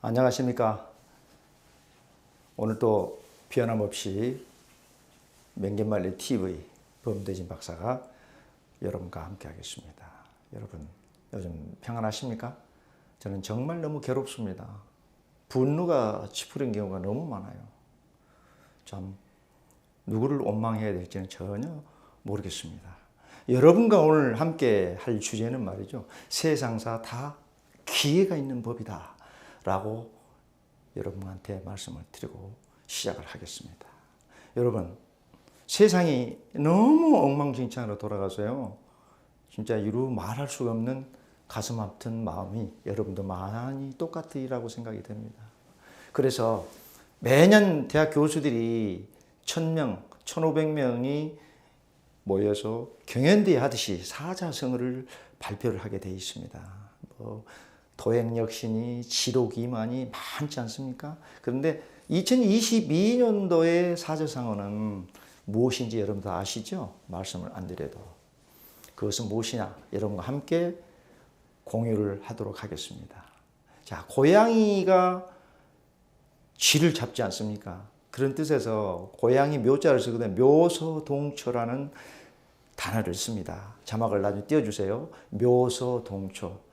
안녕하십니까. 오늘도 변함없이 맹견말리 TV 범대진 박사가 여러분과 함께 하겠습니다. 여러분 요즘 평안하십니까? 저는 정말 너무 괴롭습니다. 분노가 치부린 경우가 너무 많아요. 참 누구를 원망해야 될지는 전혀 모르겠습니다. 여러분과 오늘 함께 할 주제는 말이죠. 세상사 다 기회가 있는 법이다 라고 여러분한테 말씀을 드리고 시작을 하겠습니다. 여러분, 세상이 너무 엉망진창으로 돌아가서요. 진짜 이루 말할 수가 없는 가슴 아픈 마음이 여러분도 많이 똑같으리라고 생각이 됩니다. 그래서 매년 대학 교수들이 1000명, 1500명이 모여서 경연대회 하듯이 사자성어를 발표를 하게 되어 있습니다. 도행혁신이 지도기만이 많지 않습니까? 그런데 2022년도의 사자성어는 무엇인지 여러분도 아시죠? 말씀을 안 드려도. 그것은 무엇이냐? 여러분과 함께 공유를 하도록 하겠습니다. 자, 고양이가 쥐를 잡지 않습니까? 그런 뜻에서 고양이 묘자를 쓰거든요. 묘소동초라는 단어를 씁니다. 자막을 나중에 띄워주세요. 묘소동초.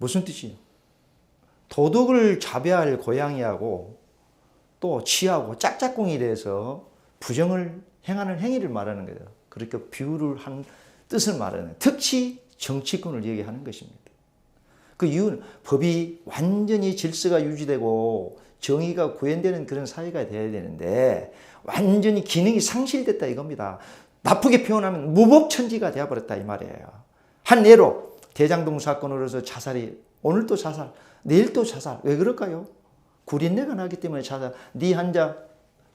무슨 뜻이에요? 도둑을 잡아야 할 고양이하고 또 쥐하고 짝짝꿍이 돼서 부정을 행하는 행위를 말하는 거예요. 그렇게 비유를 한 뜻을 말하는 거예요. 특히 정치권을 얘기하는 것입니다. 그 이유는 법이 완전히 질서가 유지되고 정의가 구현되는 그런 사회가 돼야 되는데 완전히 기능이 상실됐다 이겁니다. 나쁘게 표현하면 무법천지가 되어버렸다 이 말이에요. 한 예로 대장동 사건으로서 자살이 오늘 또 자살, 내일 또 자살. 왜 그럴까요? 구린내가 나기 때문에 자살. 네 한자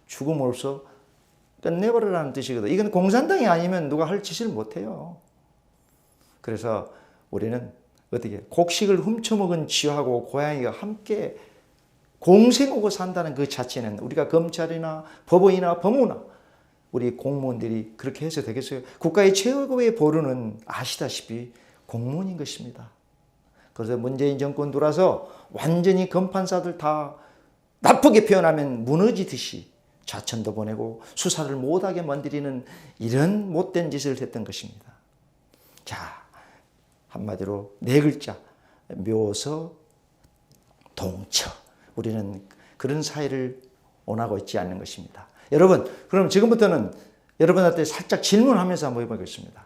죽음 없어 끝내버리라는 뜻이거든. 이건 공산당이 아니면 누가 할 짓을 못해요. 그래서 우리는 어떻게 곡식을 훔쳐먹은 쥐하고 고양이가 함께 공생하고 산다는 그 자체는 우리가 검찰이나 법원이나 법무나 우리 공무원들이 그렇게 해서 되겠어요? 국가의 최고의 보루는 아시다시피 공무원인 것입니다. 그래서 문재인 정권 들어와서 완전히 검판사들 다 나쁘게 표현하면 무너지듯이 좌천도 보내고 수사를 못하게 만들이는 이런 못된 짓을 했던 것입니다. 자, 한마디로 네 글자 묘서 동처. 우리는 그런 사회를 원하고 있지 않는 것입니다. 여러분, 그럼 지금부터는 여러분한테 살짝 질문하면서 한번 해보겠습니다.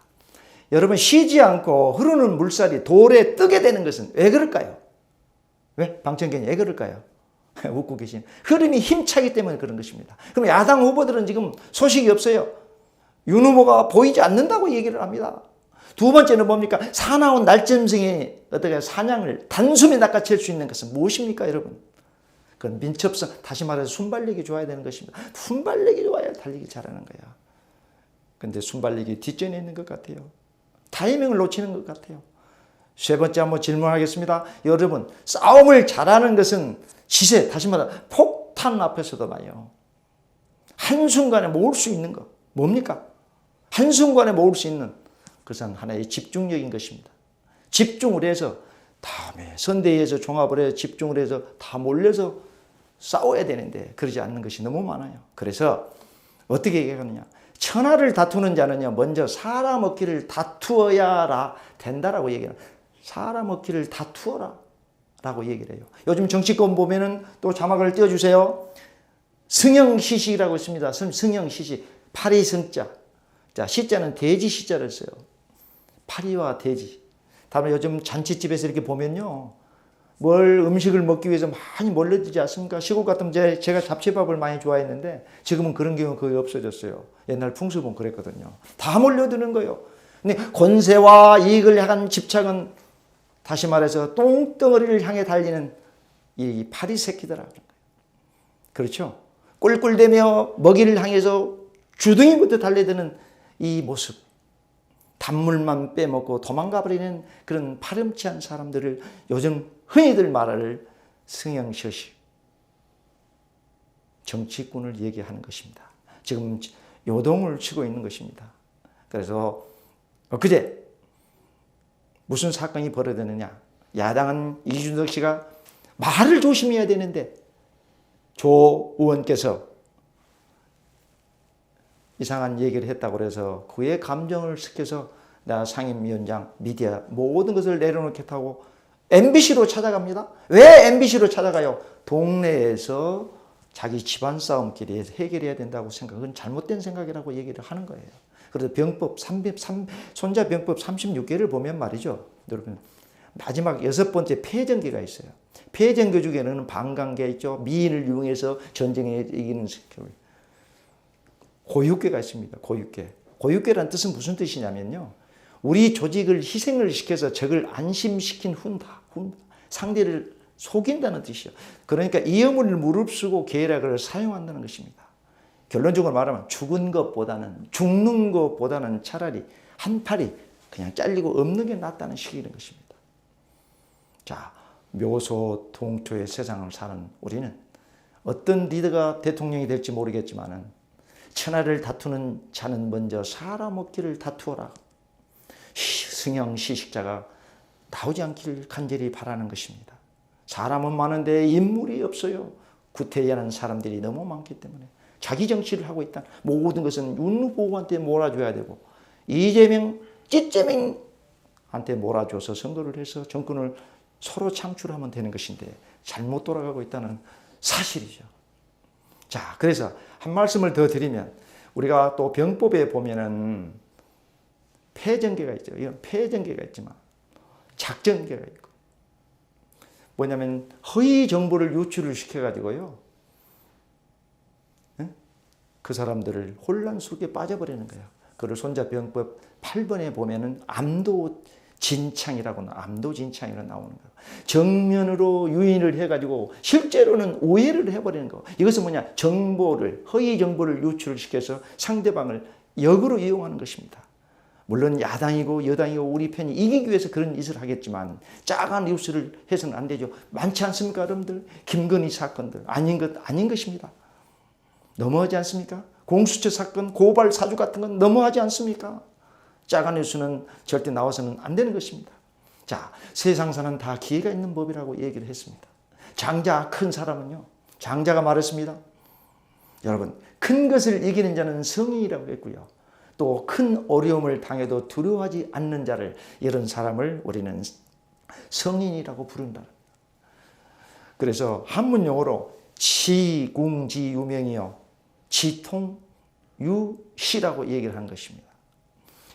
여러분, 쉬지 않고 흐르는 물살이 돌에 뜨게 되는 것은 왜 그럴까요? 왜? 방청객이 왜 그럴까요? 웃고 계신. 흐름이 힘차기 때문에 그런 것입니다. 그럼 야당 후보들은 지금 소식이 없어요. 윤 후보가 보이지 않는다고 얘기를 합니다. 두 번째는 뭡니까? 사나운 날점승의 어떻게 사냥을 단숨에 낚아챌 수 있는 것은 무엇입니까, 여러분? 그건 민첩성, 다시 말해서 순발력이 좋아야 되는 것입니다. 순발력이 좋아야 달리기 잘하는 거야. 근데 순발력이 뒷전에 있는 것 같아요. 타이밍을 놓치는 것 같아요. 세 번째 한번 질문하겠습니다. 여러분, 싸움을 잘하는 것은 지세, 다시 말해 폭탄 앞에서도 봐요. 한순간에 모을 수 있는 것. 뭡니까? 한순간에 모을 수 있는 그것은 하나의 집중력인 것입니다. 집중을 해서 다음에 선대위에서 종합을 해서 집중을 해서 다 몰려서 싸워야 되는데 그러지 않는 것이 너무 많아요. 그래서 어떻게 얘기하느냐. 천하를 다투는 자는요, 먼저 사람 얻기를 다투어야 된다라고 얘기해요. 사람 얻기를 다투어라 라고 얘기를 해요. 요즘 정치권 보면은 또 자막을 띄워주세요. 승영시시라고 있습니다. 승영시시. 파리승자. 자, 시자는 돼지 시자를 써요. 파리와 돼지. 다음에 요즘 잔치집에서 이렇게 보면요. 뭘 음식을 먹기 위해서 많이 몰려들지 않습니까? 시골 같으면 제가 잡채밥을 많이 좋아했는데 지금은 그런 경우가 거의 없어졌어요. 옛날 풍습은 그랬거든요. 다 몰려드는 거예요. 근데 권세와 이익을 향한 집착은 다시 말해서 똥덩어리를 향해 달리는 이 파리 새끼들아. 그렇죠? 꿀꿀대며 먹이를 향해서 주둥이부터 달려드는 이 모습. 단물만 빼먹고 도망가버리는 그런 파렴치한 사람들을 요즘 흔히들 말할 승영시시 정치꾼을 얘기하는 것입니다. 지금 요동을 치고 있는 것입니다. 그래서 엊그제 무슨 사건이 벌어졌느냐. 야당은 이준석 씨가 말을 조심해야 되는데 조 의원께서 이상한 얘기를 했다고 그래서 그의 감정을 섞여서 나 상임위원장, 미디어 모든 것을 내려놓겠다고 MBC로 찾아갑니다. 왜 MBC로 찾아가요? 동네에서 자기 집안 싸움끼리 해결해야 된다고 생각은 잘못된 생각이라고 얘기를 하는 거예요. 그래서 병법, 손자병법 36개를 보면 말이죠. 여러분, 마지막 6번째 폐전계가 있어요. 폐전계 중에는 반강계 있죠. 미인을 이용해서 전쟁에 이기는 고육계가 있습니다. 고육계. 고육계란 뜻은 무슨 뜻이냐면요. 우리 조직을 희생을 시켜서 적을 안심시킨 훈다. 상대를 속인다는 뜻이요. 그러니까 이어물을 무릅쓰고 계략을 사용한다는 것입니다. 결론적으로 말하면 죽는 것보다는 차라리 한 팔이 그냥 잘리고 없는 게 낫다는 식이는 것입니다. 자, 묘소 동토의 세상을 사는 우리는 어떤 리더가 대통령이 될지 모르겠지만은 천하를 다투는 자는 먼저 사람 없기를 다투어라. 승형 시식자가 나오지 않기를 간절히 바라는 것입니다. 사람은 많은데 인물이 없어요. 구태의하는 사람들이 너무 많기 때문에 자기 정치를 하고 있다. 모든 것은 윤 후보한테 몰아줘야 되고 이재명, 찌재명한테 몰아줘서 선거를 해서 정권을 서로 창출하면 되는 것인데 잘못 돌아가고 있다는 사실이죠. 자, 그래서 한 말씀을 더 드리면 우리가 또 병법에 보면은 폐전계가 있죠. 이건 폐전계가 있지만 작전계가 있고 뭐냐면 허위 정보를 유출을 시켜가지고요. 그 사람들을 혼란 속에 빠져버리는 거예요. 그걸 손자병법 8번에 보면은 암도진창이라고 나오는 거예요. 정면으로 유인을 해가지고 실제로는 오해를 해버리는 거. 이것은 뭐냐? 허위 정보를 유출시켜서 상대방을 역으로 이용하는 것입니다. 물론 야당이고 여당이고 우리 편이 이기기 위해서 그런 짓을 하겠지만 짜간 뉴스를 해서는 안 되죠. 많지 않습니까, 여러분들? 김건희 사건들 아닌 것입니다. 너무하지 않습니까? 공수처 사건, 고발 사주 같은 건 너무하지 않습니까? 짜간 뉴스는 절대 나와서는 안 되는 것입니다. 자, 세상사는 다 기회가 있는 법이라고 얘기를 했습니다. 장자, 큰 사람은요. 장자가 말했습니다. 여러분, 큰 것을 이기는 자는 성인이라고 했고요. 또 큰 어려움을 당해도 두려워하지 않는 자를, 이런 사람을 우리는 성인이라고 부른다. 그래서 한문용어로 지궁지유명이요 지통유시라고 얘기를 한 것입니다.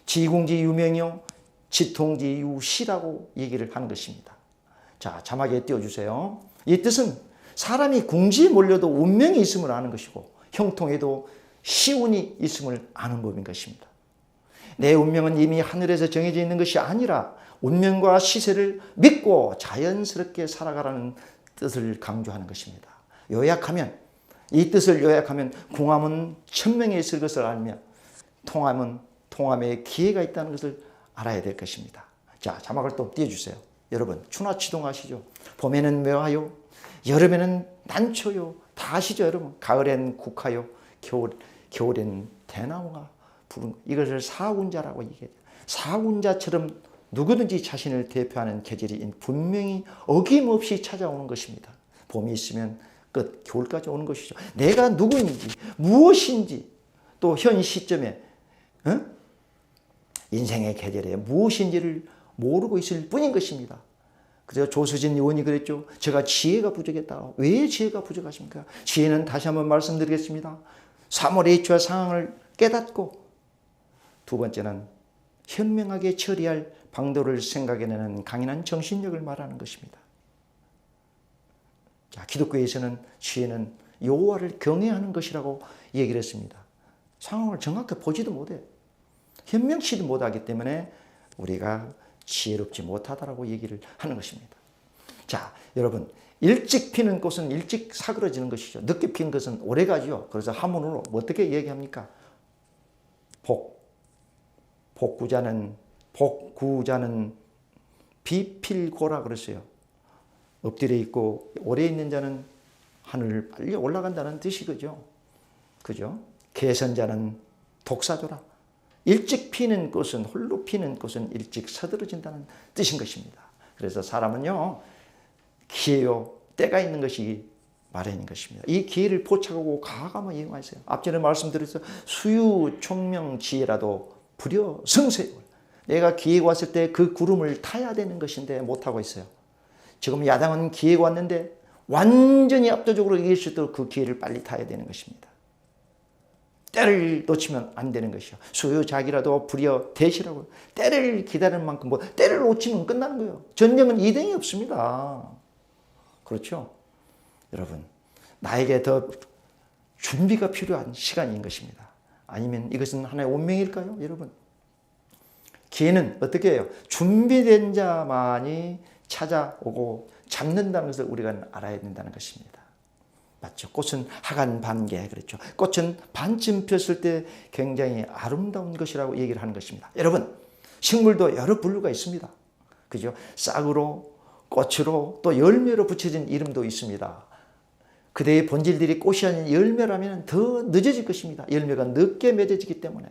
지궁지유명이요 지통지유시라고 얘기를 하는 것입니다. 자, 자막에 띄워주세요. 이 뜻은 사람이 궁지에 몰려도 운명이 있음을 아는 것이고 형통에도 시운이 있음을 아는 법인 것입니다. 내 운명은 이미 하늘에서 정해져 있는 것이 아니라 운명과 시세를 믿고 자연스럽게 살아가라는 뜻을 강조하는 것입니다. 이 뜻을 요약하면 궁함은 천명에 있을 것을 알며 통함에 기회가 있다는 것을 알아야 될 것입니다. 자, 자막을 또 띄워주세요. 여러분, 추나치동하시죠? 봄에는 매화요, 여름에는 난초요. 다 아시죠, 여러분? 가을엔 국화요, 겨울엔 대나무가 부른 거. 이것을 사군자라고 얘기해요. 사군자처럼 누구든지 자신을 대표하는 계절이 분명히 어김없이 찾아오는 것입니다. 봄이 있으면 끝, 겨울까지 오는 것이죠. 내가 누구인지, 무엇인지, 또 현 시점에 인생의 계절에 무엇인지를 모르고 있을 뿐인 것입니다. 그래서 조수진 의원이 그랬죠. 제가 지혜가 부족했다. 왜 지혜가 부족하십니까? 지혜는 다시 한번 말씀드리겠습니다. 사물의 이치와 상황을 깨닫고, 두 번째는 현명하게 처리할 방도를 생각해내는 강인한 정신력을 말하는 것입니다. 자, 기독교에서는 지혜는 여호와를 경외하는 것이라고 얘기를 했습니다. 상황을 정확히 보지도 못해. 현명치도 못하기 때문에 우리가 지혜롭지 못하다라고 얘기를 하는 것입니다. 자, 여러분, 일찍 피는 꽃은 일찍 사그러지는 것이죠. 늦게 피는 것은 오래 가죠. 그래서 한문으로 어떻게 얘기합니까? 복구자는 비필고라 그랬어요. 엎드려 있고 오래 있는 자는 하늘을 빨리 올라간다는 뜻이죠. 그죠? 개선자는 독사조라. 일찍 피는 꽃은, 홀로 피는 꽃은 일찍 서들어진다는 뜻인 것입니다. 그래서 사람은요, 기회요, 때가 있는 것이 마련인 것입니다. 이 기회를 포착하고 과감하게 이용하세요. 앞전에 말씀드렸죠. 수유 총명 지혜라도 부려 성세. 내가 기회가 왔을 때 그 구름을 타야 되는 것인데 못하고 있어요. 지금 야당은 기회가 왔는데 완전히 압도적으로 이길 수 있도록 그 기회를 빨리 타야 되는 것입니다. 때를 놓치면 안 되는 것이요. 수요자기라도 부려 대시라고. 때를 기다리는 만큼 뭐 때를 놓치면 끝나는 거예요. 전쟁은 이등이 없습니다. 그렇죠? 여러분, 나에게 더 준비가 필요한 시간인 것입니다. 아니면 이것은 하나의 운명일까요? 여러분, 기회는 어떻게 해요? 준비된 자만이 찾아오고 잡는다는 것을 우리가 알아야 된다는 것입니다. 맞죠? 꽃은 하간 반개 그랬죠. 꽃은 반쯤 폈을 때 굉장히 아름다운 것이라고 얘기를 하는 것입니다. 여러분, 식물도 여러 분류가 있습니다. 그죠? 싹으로, 꽃으로, 또 열매로 붙여진 이름도 있습니다. 그대의 본질들이 꽃이 아닌 열매라면 더 늦어질 것입니다. 열매가 늦게 맺어지기 때문에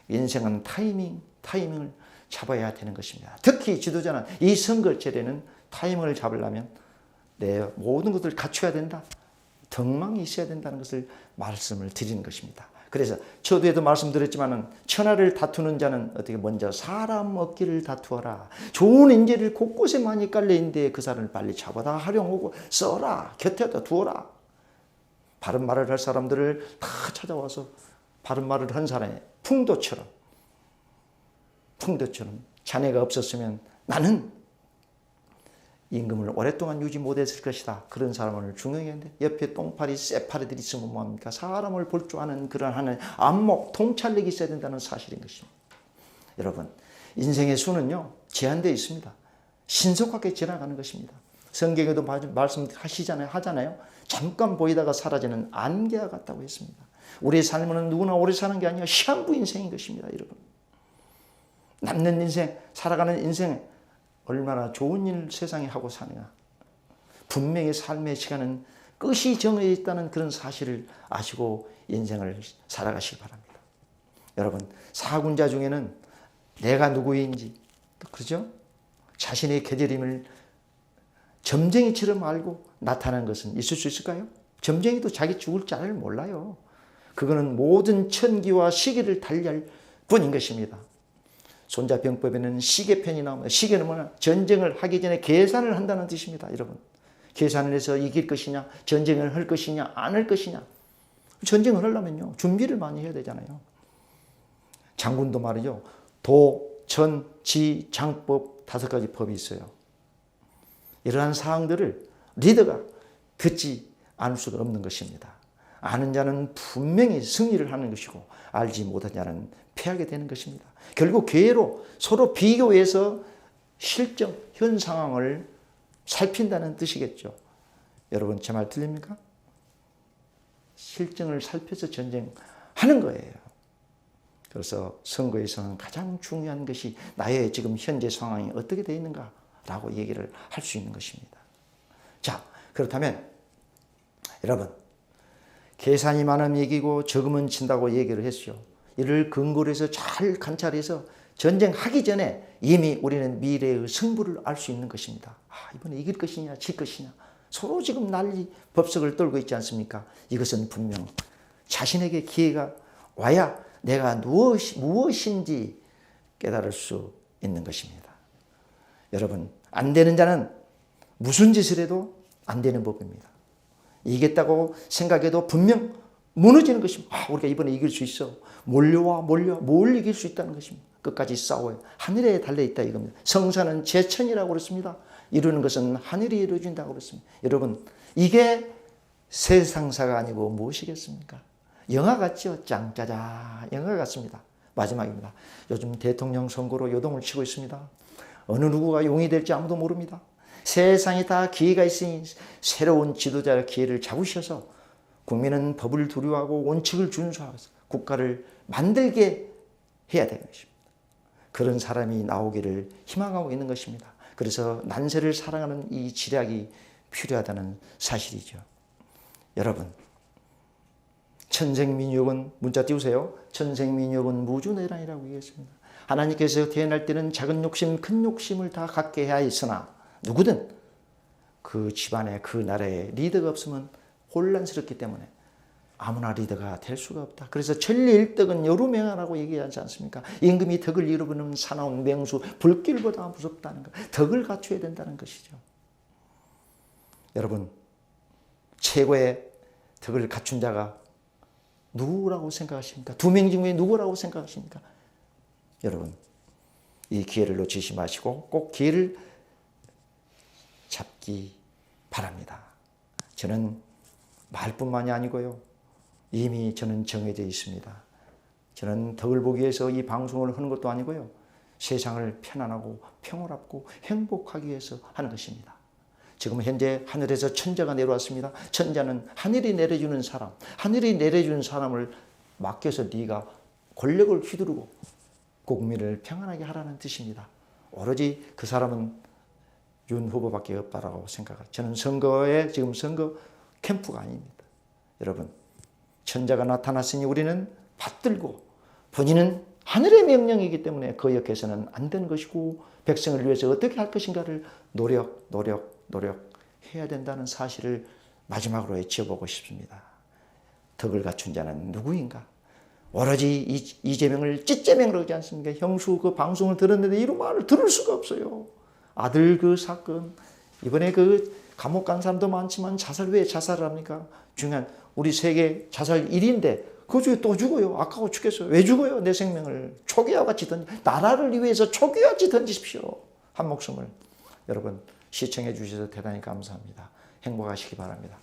인생은 타이밍을 잡아야 되는 것입니다. 특히 지도자는 이 선거철에는 타이밍을 잡으려면 내 모든 것을 갖춰야 된다. 덕망이 있어야 된다는 것을 말씀을 드리는 것입니다. 그래서 저도에도 말씀드렸지만은 천하를 다투는 자는 어떻게 먼저 사람 얻기를 다투어라. 좋은 인재를 곳곳에 많이 깔려 있는데 그 사람을 빨리 잡아다 활용하고 써라. 곁에다 두어라. 바른 말을 할 사람들을 다 찾아와서 바른 말을 한 사람의 풍도처럼 자네가 없었으면 나는 임금을 오랫동안 유지 못했을 것이다. 그런 사람을 중용해야 하는데 옆에 똥파리, 쇠파리들이 있으면 뭐합니까? 사람을 볼 줄 아는 그런 하는 안목, 통찰력이 있어야 된다는 사실인 것입니다. 여러분, 인생의 수는요, 제한되어 있습니다. 신속하게 지나가는 것입니다. 성경에도 하잖아요. 잠깐 보이다가 사라지는 안개와 같다고 했습니다. 우리의 삶은 누구나 오래 사는 게 아니라 시한부 인생인 것입니다. 여러분, 남는 인생, 살아가는 인생 얼마나 좋은 일 세상에 하고 사느냐. 분명히 삶의 시간은 끝이 정해져 있다는 그런 사실을 아시고 인생을 살아가시기 바랍니다. 여러분, 사군자 중에는 내가 누구인지, 그렇죠? 자신의 계절임을 점쟁이처럼 알고 나타나는 것은 있을 수 있을까요? 점쟁이도 자기 죽을 자를 몰라요. 그거는 모든 천기와 시기를 달리할 뿐인 것입니다. 손자병법에는 시계편이 나옵니다. 시계는 뭐냐? 전쟁을 하기 전에 계산을 한다는 뜻입니다. 여러분, 계산을 해서 이길 것이냐, 전쟁을 할 것이냐, 안 할 것이냐. 전쟁을 하려면요, 준비를 많이 해야 되잖아요. 장군도 말이죠. 도, 전, 지, 장법 5가지 법이 있어요. 이러한 사항들을 리더가 듣지 않을 수가 없는 것입니다. 아는 자는 분명히 승리를 하는 것이고 알지 못한 자는 패하게 되는 것입니다. 결국 기회로 서로 비교해서 실정, 현 상황을 살핀다는 뜻이겠죠. 여러분, 제 말 들립니까? 실정을 살펴서 전쟁하는 거예요. 그래서 선거에서는 가장 중요한 것이 나의 지금 현재 상황이 어떻게 되어 있는가라고 얘기를 할 수 있는 것입니다. 자, 그렇다면 여러분, 계산이 많으면 이기고 적으면 진다고 얘기를 했죠. 이를 근거로 해서 잘 관찰해서 전쟁하기 전에 이미 우리는 미래의 승부를 알 수 있는 것입니다. 이번에 이길 것이냐 질 것이냐 서로 지금 난리 법석을 떨고 있지 않습니까? 이것은 분명 자신에게 기회가 와야 내가 무엇인지 깨달을 수 있는 것입니다. 여러분, 안 되는 자는 무슨 짓을 해도 안 되는 법입니다. 이겼다고 생각해도 분명 무너지는 것입니다. 우리가 이번에 이길 수 있어. 몰려와 뭘 이길 수 있다는 것입니다. 끝까지 싸워요. 하늘에 달려있다 이겁니다. 성사는 제천이라고 그랬습니다. 이루는 것은 하늘이 이루어진다고 그랬습니다. 여러분, 이게 세상사가 아니고 무엇이겠습니까? 영화 같죠? 짱짜자 영화 같습니다. 마지막입니다. 요즘 대통령 선거로 요동을 치고 있습니다. 어느 누구가 용이 될지 아무도 모릅니다. 세상에 다 기회가 있으니 새로운 지도자의 기회를 잡으셔서 국민은 법을 두려워하고 원칙을 준수하면서 국가를 만들게 해야 되는 것입니다. 그런 사람이 나오기를 희망하고 있는 것입니다. 그래서 난세를 살아가는 이 지략이 필요하다는 사실이죠. 여러분, 천생민족은, 문자 띄우세요. 천생민족은 무주내란이라고 얘기했습니다. 하나님께서 태어날 때는 작은 욕심, 큰 욕심을 다 갖게 해야 했으나 누구든 그 집안에 그 나라에 리더가 없으면 혼란스럽기 때문에 아무나 리더가 될 수가 없다. 그래서 천리일덕은 여루명하라고 얘기하지 않습니까? 임금이 덕을 잃어버리면 사나운 맹수, 불길보다 무섭다는 것. 덕을 갖춰야 된다는 것이죠. 여러분, 최고의 덕을 갖춘 자가 누구라고 생각하십니까? 두 명 중에 누구라고 생각하십니까? 여러분, 이 기회를 놓치지 마시고 꼭 기회를 잡기 바랍니다. 저는 말뿐만이 아니고요. 이미 저는 정해져 있습니다. 저는 덕을 보기 위해서 이 방송을 하는 것도 아니고요. 세상을 편안하고 평화롭고 행복하기 위해서 하는 것입니다. 지금 현재 하늘에서 천자가 내려왔습니다. 천자는 하늘이 내려주는 사람, 하늘이 내려주는 사람을 맡겨서 네가 권력을 휘두르고 국민을 평안하게 하라는 뜻입니다. 오로지 그 사람은 윤 후보밖에 없다라고 생각합니다. 저는 지금 선거 캠프가 아닙니다. 여러분, 천자가 나타났으니 우리는 받들고 본인은 하늘의 명령이기 때문에 거역해서는 안 되는 것이고 백성을 위해서 어떻게 할 것인가를 노력해야 된다는 사실을 마지막으로 외쳐보고 싶습니다. 덕을 갖춘 자는 누구인가? 오로지 이재명을 찌재명으로 하지 않습니까? 형수 그 방송을 들었는데 이런 말을 들을 수가 없어요. 아들 그 사건, 이번에 그 감옥 간 사람도 많지만 왜 자살을 합니까? 중요한 우리 세계 자살 1위인데 그 중에 또 죽어요. 아까워 죽겠어요. 왜 죽어요? 내 생명을 초기와 같이 나라를 위해서 초기와 같이 던지십시오. 한 목숨을. 여러분, 시청해 주셔서 대단히 감사합니다. 행복하시기 바랍니다.